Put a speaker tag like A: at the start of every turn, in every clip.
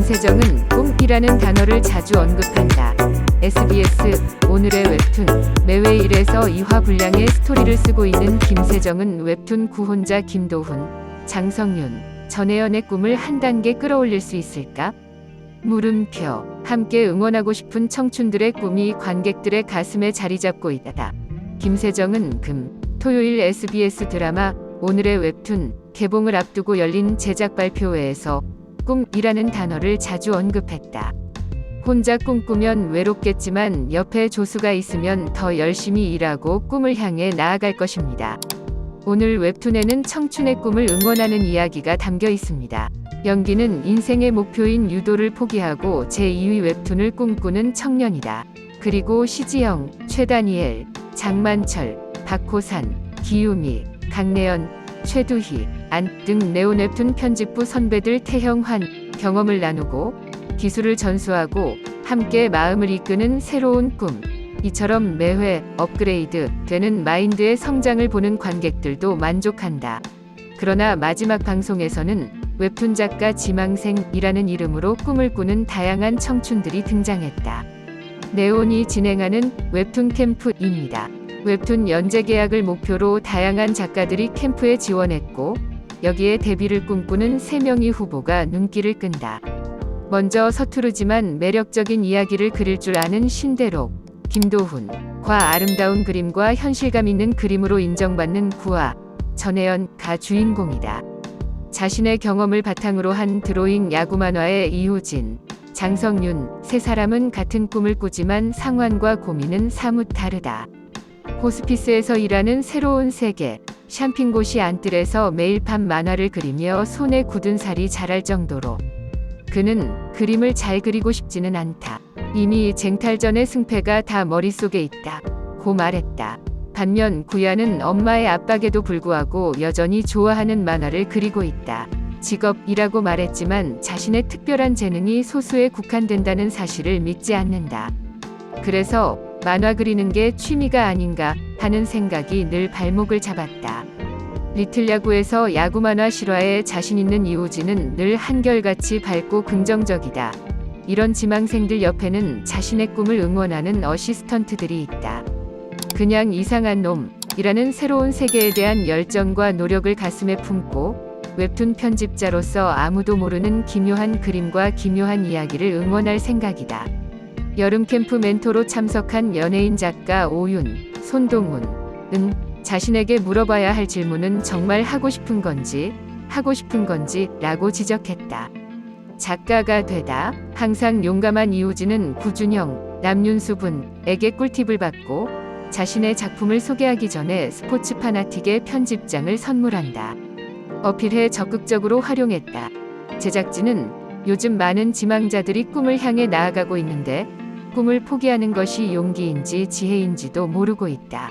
A: 김세정은 꿈이라는 단어를 자주 언급한다. SBS 오늘의 웹툰 매회 1에서 2화 분량의 스토리를 쓰고 있는 김세정은 웹툰 구혼자 김도훈, 장성윤, 전혜연의 꿈을 한 단계 끌어올릴 수 있을까? 물음표. 함께 응원하고 싶은 청춘들의 꿈이 관객들의 가슴에 자리 잡고 있다. 김세정은 토요일 SBS 드라마 오늘의 웹툰 개봉을 앞두고 열린 제작 발표회에서 꿈이라는 단어를 자주 언급했다. 혼자 꿈꾸면 외롭겠지만 옆에 조수가 있으면 더 열심히 일하고 꿈을 향해 나아갈 것입니다. 오늘 웹툰에는 청춘의 꿈을 응원하는 이야기가 담겨 있습니다. 연기는 인생의 목표인 유도를 포기하고 제2위 웹툰을 꿈꾸는 청년이다. 그리고 시지영, 최다니엘, 장만철, 박호산, 기유미, 강내연, 최두희, 안 등 네온 웹툰 편집부 선배들 태형환 경험을 나누고 기술을 전수하고 함께 마음을 이끄는 새로운 꿈. 이처럼 매회 업그레이드 되는 마인드의 성장을 보는 관객들도 만족한다. 그러나 마지막 방송에서는 웹툰 작가 지망생이라는 이름으로 꿈을 꾸는 다양한 청춘들이 등장했다. 네온이 진행하는 웹툰 캠프입니다. 웹툰 연재 계약을 목표로 다양한 작가들이 캠프에 지원했고 여기에 데뷔를 꿈꾸는 3명의 후보가 눈길을 끈다. 먼저 서투르지만 매력적인 이야기를 그릴 줄 아는 신대록, 김도훈, 과 아름다운 그림과 현실감 있는 그림으로 인정받는 구아, 전혜연가 주인공이다. 자신의 경험을 바탕으로 한 드로잉 야구 만화의 이효진, 장성윤 세 사람은 같은 꿈을 꾸지만 상황과 고민은 사뭇 다르다. 호스피스에서 일하는 새로운 세계, 샴핑고시 안뜰에서 매일 밤 만화를 그리며 손에 굳은 살이 자랄 정도로 그는 그림을 잘 그리고 싶지는 않다. 이미 쟁탈전의 승패가 다 머릿속에 있다. 고 말했다. 반면 구야는 엄마의 압박에도 불구하고 여전히 좋아하는 만화를 그리고 있다. 직업이라고 말했지만 자신의 특별한 재능이 소수에 국한된다는 사실을 믿지 않는다. 그래서 만화 그리는 게 취미가 아닌가 하는 생각이 늘 발목을 잡았다. 리틀 야구에서 야구 만화 실화에 자신 있는 이호진은 늘 한결같이 밝고 긍정적이다. 이런 지망생들 옆에는 자신의 꿈을 응원하는 어시스턴트들이 있다. 그냥 이상한 놈이라는 새로운 세계에 대한 열정과 노력을 가슴에 품고 웹툰 편집자로서 아무도 모르는 기묘한 그림과 기묘한 이야기를 응원할 생각이다. 여름 캠프 멘토로 참석한 연예인 작가 오윤, 손동훈은 자신에게 물어봐야 할 질문은 정말 하고 싶은 건지 라고 지적했다. 작가가 되다. 항상 용감한 이우진은 구준영, 남윤수 분에게 꿀팁을 받고 자신의 작품을 소개하기 전에 스포츠 파나틱의 편집장을 선물한다. 어필해 적극적으로 활용했다. 제작진은 요즘 많은 지망자들이 꿈을 향해 나아가고 있는데 꿈을 포기하는 것이 용기인지 지혜인지도 모르고 있다.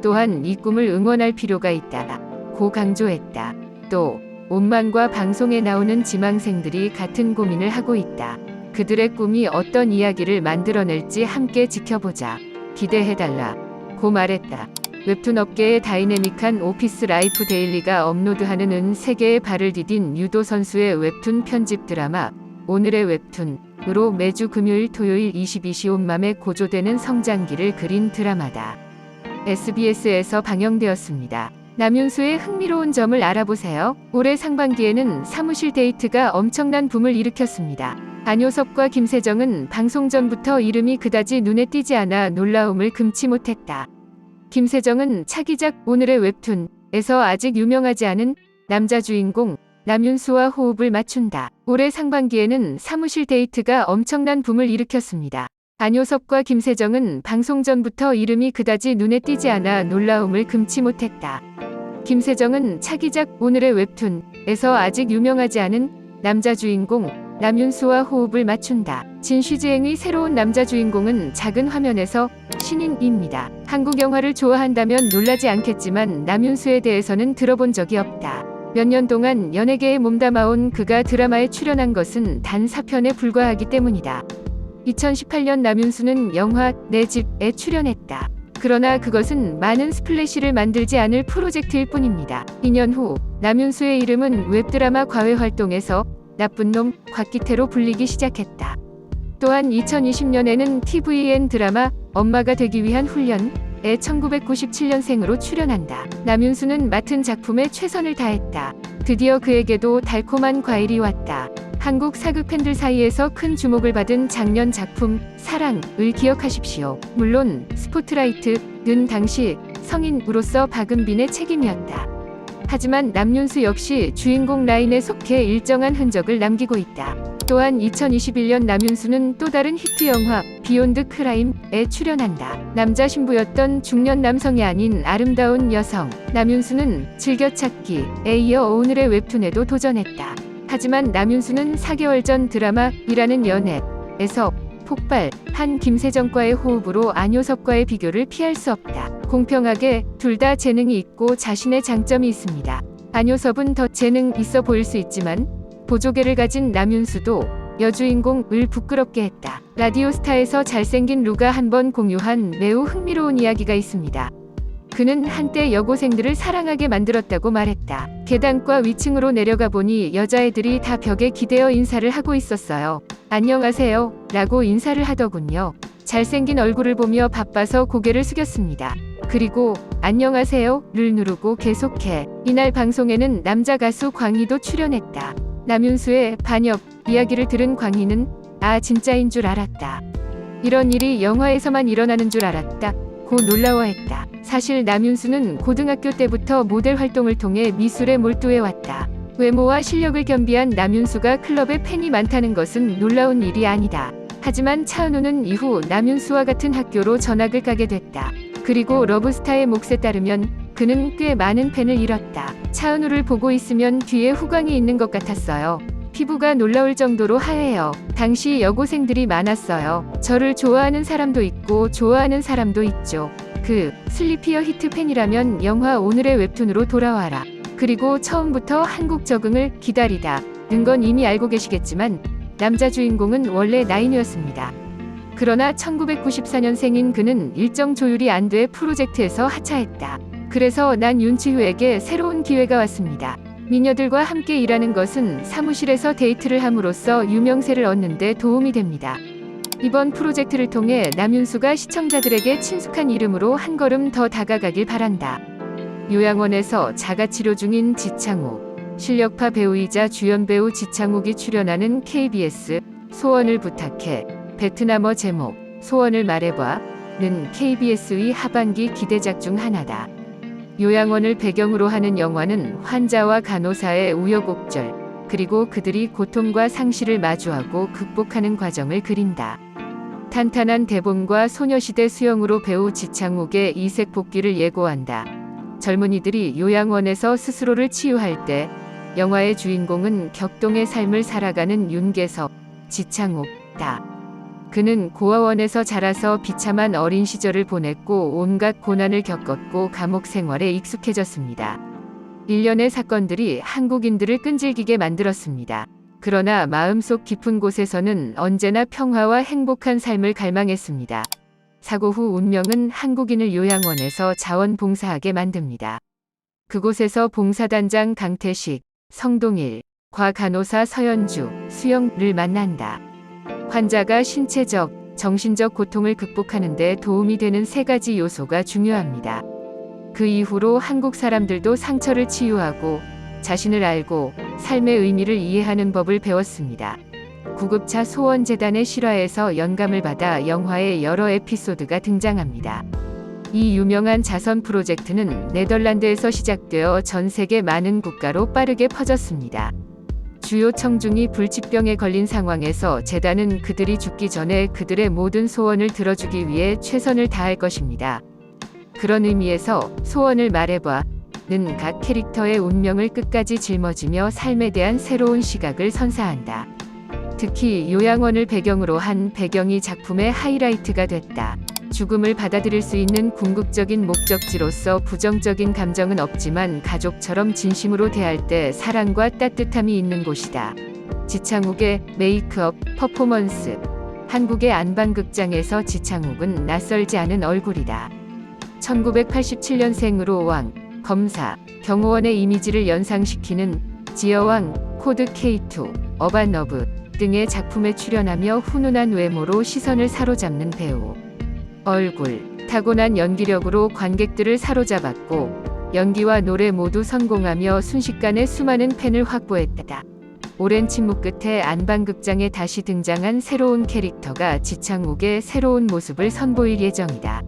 A: 또한 이 꿈을 응원할 필요가 있다. 고 강조했다. 또 온만과 방송에 나오는 지망생들이 같은 고민을 하고 있다. 그들의 꿈이 어떤 이야기를 만들어낼지 함께 지켜보자. 기대해달라. 고 말했다. 웹툰 업계의 다이내믹한 오피스 라이프 데일리가 업로드하는 세계에 발을 디딘 유도 선수의 웹툰 편집 드라마 오늘의 웹툰으로 매주 금요일 토요일 22시 온 맘에 고조되는 성장기를 그린 드라마다. SBS에서 방영되었습니다. 남윤수의 흥미로운 점을 알아보세요. 올해 상반기에는 사무실 데이트가 엄청난 붐을 일으켰습니다. 안효섭과 김세정은 방송 전부터 이름이 그다지 눈에 띄지 않아 놀라움을 금치 못했다. 김세정은 차기작 오늘의 웹툰에서 아직 유명하지 않은 남자 주인공 남윤수와 호흡을 맞춘다. 올해 상반기에는 사무실 데이트가 엄청난 붐을 일으켰습니다. 안효섭과 김세정은 방송 전부터 이름이 그다지 눈에 띄지 않아 놀라움을 금치 못했다. 김세정은 차기작 오늘의 웹툰에서 아직 유명하지 않은 남자 주인공 남윤수와 호흡을 맞춘다. 진쉬즈행의 새로운 남자 주인공은 작은 화면에서 신인입니다. 한국 영화를 좋아한다면 놀라지 않겠지만 남윤수에 대해서는 들어본 적이 없다. 몇 년 동안 연예계에 몸담아온 그가 드라마에 출연한 것은 단 4편에 불과하기 때문이다. 2018년 남윤수는 영화 내 집에 출연했다. 그러나 그것은 많은 스플래시를 만들지 않을 프로젝트일 뿐입니다. 2년 후 남윤수의 이름은 웹드라마 과외 활동에서 나쁜 놈, 곽기태로 불리기 시작했다. 또한 2020년에는 tvN 드라마 엄마가 되기 위한 훈련에 1997년생으로 출연한다. 남윤수는 맡은 작품에 최선을 다했다. 드디어 그에게도 달콤한 과일이 왔다. 한국 사극 팬들 사이에서 큰 주목을 받은 작년 작품 사랑을 기억하십시오. 물론 스포트라이트는 당시 성인으로서 박은빈의 책임이었다. 하지만 남윤수 역시 주인공 라인에 속해 일정한 흔적을 남기고 있다. 또한 2021년 남윤수는 또 다른 히트 영화 비욘드 크라임에 출연한다. 남자 신부였던 중년 남성이 아닌 아름다운 여성 남윤수는 즐겨찾기에 이어 오늘의 웹툰에도 도전했다. 하지만 남윤수는 4개월 전 드라마 이라는 연애에서 폭발한 김세정과의 호흡으로 안효섭과의 비교를 피할 수 없다. 공평하게 둘 다 재능이 있고 자신의 장점이 있습니다. 안효섭은 더 재능 있어 보일 수 있지만 보조개를 가진 남윤수도 여주인공을 부끄럽게 했다. 라디오스타에서 잘생긴 루가 한번 공유한 매우 흥미로운 이야기가 있습니다. 그는 한때 여고생들을 사랑하게 만들었다고 말했다. 계단과 위층으로 내려가 보니 여자애들이 다 벽에 기대어 인사를 하고 있었어요. 안녕하세요 라고 인사를 하더군요. 잘생긴 얼굴을 보며 바빠서 고개를 숙였습니다. 그리고 안녕하세요를 누르고 계속해. 이날 방송에는 남자 가수 광희도 출연했다. 남윤수의 반역 이야기를 들은 광희는 아 진짜인 줄 알았다. 이런 일이 영화에서만 일어나는 줄 알았다. 고 놀라워했다. 사실 남윤수는 고등학교 때부터 모델 활동을 통해 미술에 몰두해왔다. 외모와 실력을 겸비한 남윤수가 클럽에 팬이 많다는 것은 놀라운 일이 아니다. 하지만 차은우는 이후 남윤수와 같은 학교로 전학을 가게 됐다. 그리고 러브스타의 몫에 따르면 그는 꽤 많은 팬을 잃었다. 차은우를 보고 있으면 뒤에 후광이 있는 것 같았어요. 피부가 놀라울 정도로 하얘요. 당시 여고생들이 많았어요. 저를 좋아하는 사람도 있고 좋아하는 사람도 있죠. 그 슬리피어 히트 팬이라면 영화 오늘의 웹툰으로 돌아와라. 그리고 처음부터 한국 적응을 기다리다 는 건 이미 알고 계시겠지만 남자 주인공은 원래 나인우였습니다. 그러나 1994년생인 그는 일정 조율이 안 돼 프로젝트에서 하차했다. 그래서 난 윤치후에게 새로운 기회가 왔습니다. 미녀들과 함께 일하는 것은 사무실에서 데이트를 함으로써 유명세를 얻는 데 도움이 됩니다. 이번 프로젝트를 통해 남윤수가 시청자들에게 친숙한 이름으로 한 걸음 더 다가가길 바란다. 요양원에서 자가치료 중인 지창욱. 실력파 배우이자 주연배우 지창욱이 출연하는 KBS 소원을 부탁해 베트남어 제목 소원을 말해봐는 KBS의 하반기 기대작 중 하나다. 요양원을 배경으로 하는 영화는 환자와 간호사의 우여곡절 그리고 그들이 고통과 상실을 마주하고 극복하는 과정을 그린다. 탄탄한 대본과 소녀시대 수영으로 배우 지창욱의 이색 복귀를 예고한다. 젊은이들이 요양원에서 스스로를 치유할 때 영화의 주인공은 격동의 삶을 살아가는 윤계석, 지창욱다. 그는 고아원에서 자라서 비참한 어린 시절을 보냈고 온갖 고난을 겪었고 감옥 생활에 익숙해졌습니다. 일련의 사건들이 한국인들을 끈질기게 만들었습니다. 그러나 마음속 깊은 곳에서는 언제나 평화와 행복한 삶을 갈망했습니다. 사고 후 운명은 한국인을 요양원에서 자원봉사하게 만듭니다. 그곳에서 봉사단장 강태식, 성동일, 과간호사 서연주, 수영을 만난다. 환자가 신체적, 정신적 고통을 극복하는 데 도움이 되는 3가지 요소가 중요합니다. 그 이후로 한국 사람들도 상처를 치유하고 자신을 알고 삶의 의미를 이해하는 법을 배웠습니다. 구급차 소원재단의 실화에서 영감을 받아 영화의 여러 에피소드가 등장합니다. 이 유명한 자선 프로젝트는 네덜란드에서 시작되어 전 세계 많은 국가로 빠르게 퍼졌습니다. 주요 청중이 불치병에 걸린 상황에서 재단은 그들이 죽기 전에 그들의 모든 소원을 들어주기 위해 최선을 다할 것입니다. 그런 의미에서 소원을 말해봐는 각 캐릭터의 운명을 끝까지 짊어지며 삶에 대한 새로운 시각을 선사한다. 특히 요양원을 배경으로 한 배경이 작품의 하이라이트가 됐다. 죽음을 받아들일 수 있는 궁극적인 목적지로서 부정적인 감정은 없지만 가족처럼 진심으로 대할 때 사랑과 따뜻함이 있는 곳이다. 지창욱의 메이크업 퍼포먼스. 한국의 안방극장에서 지창욱은 낯설지 않은 얼굴이다. 1987년생으로 왕, 검사, 경호원의 이미지를 연상시키는 지어왕 코드 K2 어반어브 등의 작품에 출연하며 훈훈한 외모로 시선을 사로잡는 배우. 얼굴, 타고난 연기력으로 관객들을 사로잡았고 연기와 노래 모두 성공하며 순식간에 수많은 팬을 확보했다. 오랜 침묵 끝에 안방극장에 다시 등장한 새로운 캐릭터가 지창욱의 새로운 모습을 선보일 예정이다.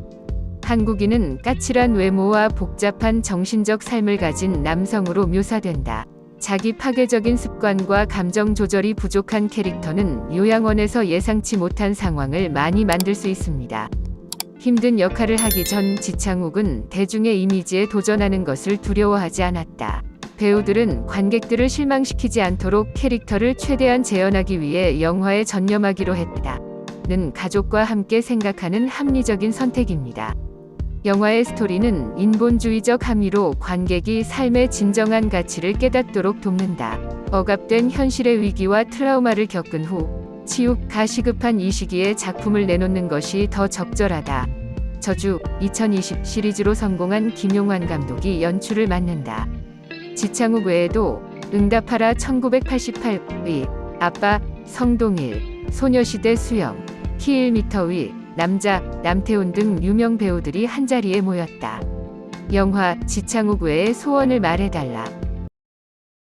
A: 한국인은 까칠한 외모와 복잡한 정신적 삶을 가진 남성으로 묘사된다. 자기 파괴적인 습관과 감정 조절이 부족한 캐릭터는 요양원에서 예상치 못한 상황을 많이 만들 수 있습니다. 힘든 역할을 하기 전 지창욱은 대중의 이미지에 도전하는 것을 두려워하지 않았다. 배우들은 관객들을 실망시키지 않도록 캐릭터를 최대한 재현하기 위해 영화에 전념하기로 했다. 는 가족과 함께 생각하는 합리적인 선택입니다. 영화의 스토리는 인본주의적 함의로 관객이 삶의 진정한 가치를 깨닫도록 돕는다. 억압된 현실의 위기와 트라우마를 겪은 후 치유가 시급한 이 시기에 작품을 내놓는 것이 더 적절하다. 저주 2020 시리즈로 성공한 김용환 감독이 연출을 맡는다. 지창욱 외에도 응답하라 1988위, 아빠, 성동일, 소녀시대 수영, 키 1m 위, 남자, 남태훈 등 유명 배우들이 한자리에 모였다. 영화 지창욱 외의 소원을 말해달라.